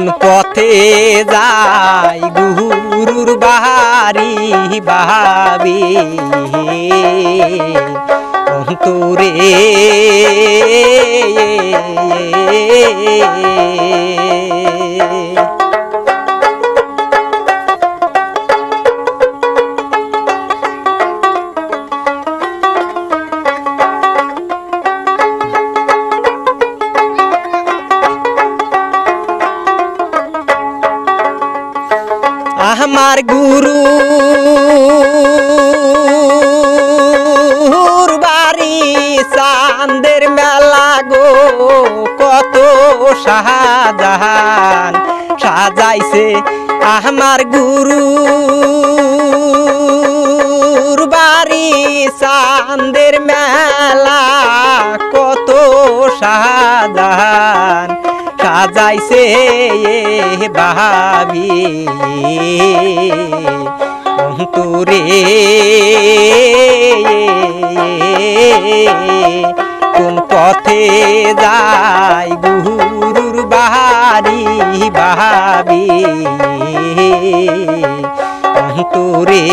কোন পথে যাই গুরুর বাড়ি ভাবি অন্তরে আমার গুরুর বাড়ি চাঁদের মেলা গো কত শাহজাহান সাজাইছে আমার গুরুর বাড়ি চাঁদের মেলা কত শাহজাহান সাজাইছে ভাবি অন্তরে কোন পথে যাই গুরুর বাড়ি ভাবি অন্তরে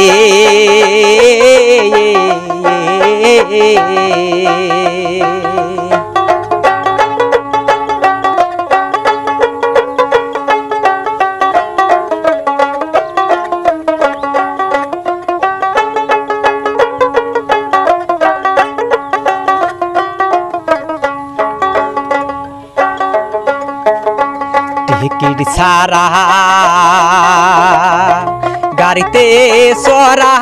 টিকিট ছাড়া গাড়িতে সরা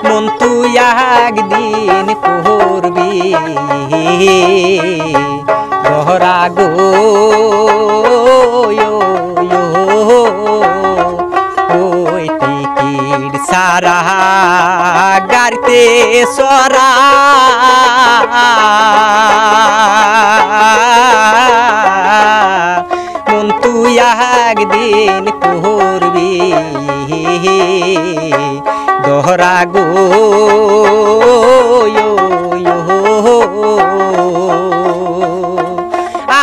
মন তুই একদিন পড়বি গহরা গো ওই টিকিট ছাড়া গাড়িতে সরা মন তুই একদিন পড়বি দহরা গো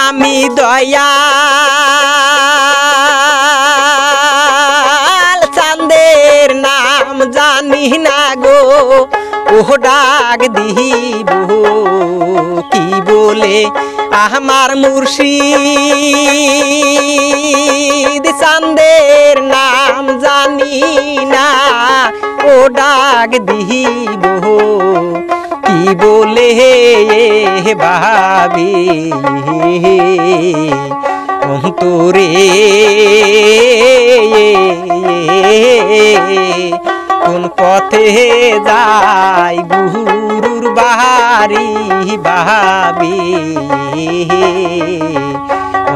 আমি দয়াল চাঁদের নাম জানি না গো ও ডাক দিব কি বলে আমার মুর্শিদ চাঁদের নাম জানি না ও ডাক দিব কি বলে ভাবি অন্তরে কোন পথে যাই গুরুর বাড়ি ভাবি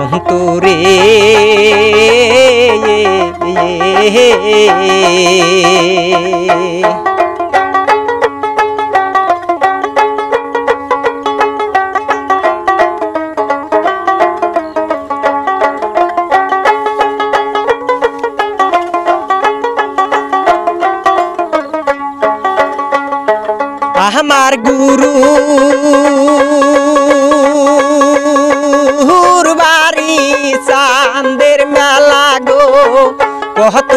অন্তরে আমার গুরুর বাড়ি চাঁদের মেলা গো কত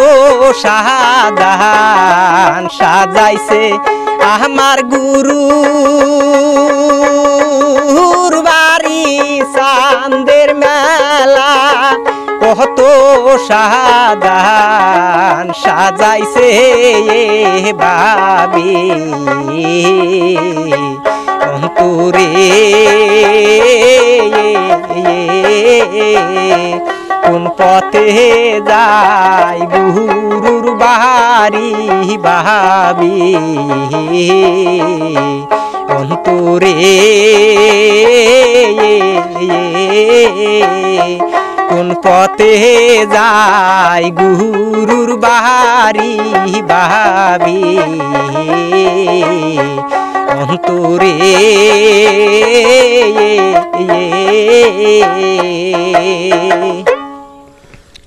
শাহজাহান সাজাইছে আমার গুরুর বাড়ি চাঁদের মেলা কত শাহজাহান সাজাইছে ভাবি অন্তরে কোন পথে যাই গুরুর বাড়ি ভাবি অন্তরে কোন পথে যাই গুরুর বাড়ি ভাবি অন্তরে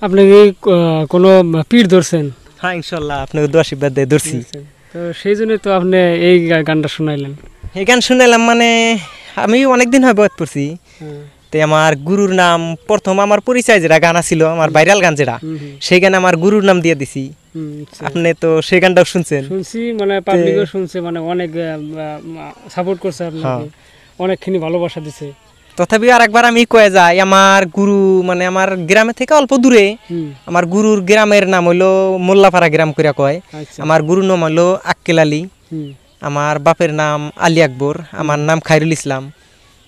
আপনি কি কোনো পীর ধরছেন? হ্যাঁ ইনশাল্লাহ আপনাকে দোয়া আশীর্বাদ দিয়ে ধরছি। তো সেই জন্যই তো আপনি এই গানটা শোনাইলেন। এই গান শুনাইলাম মানে আমি অনেকদিন হয় বয়স পড়ছি, তো আমার গুরুর নাম প্রথম আমার পরিচয় যেটা গান ছিল আমার ভাইরাল গান যেটা, সেই গানে আমার গুরুর নাম দিয়ে দিছি। আপনি তো সেই গানটাও শুনছেন? শুনছি, মানে পাবলিকও শুনছে, মানে অনেক সাপোর্ট করছে আপনাকে, অনেকখানি ভালোবাসা দিছে। তথাপি আরেকবার আমি কয়ে যাই, আমার গুরু মানে আমার গ্রামে থেকে অল্প দূরে, আমার গুরুর গ্রামের নাম হইলো মোল্লাপাড়া গ্রাম কইরা কয়। আমার গুরুর নাম হইলো আক্কেল আলী, আমার বাপের নাম আলী আকবর, আমার নাম খায়রুল ইসলাম।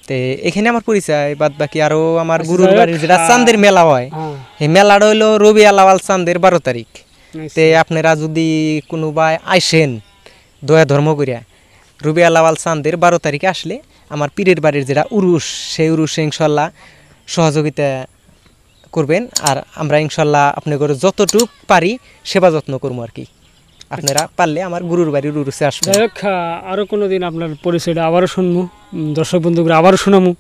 তে এখানে আমার পরিচয়। বাদ বাকি আরো আমার গুরুর বাড়ির যেটা চান্দের মেলা হয়, এই মেলাটা হইলো রবি আলাওয়াল চান্দের 12 তারিখ। তে আপনারা যদি কোনোবাই আইসেন দয়া ধর্ম করিয়া, রবি আলাওয়াল চান্দের 12 তারিখে আসলে আমার পীরের বাড়ির যেটা উরুস, সেই উরুসে ইনশাল্লাহ সহযোগিতা করবেন। আর আমরা ইনশাল্লাহ আপনাদের যতটুক পারি সেবা যত্ন করবো আর কি। আপনারা পারলে আমার গুরুর বাড়ির উরুসে আসবেন। যাই হোক, আরও কোনো দিন আপনার পরিচয়টা আবারও শুনবো, দর্শক বন্ধুরা আবারও শোনামু।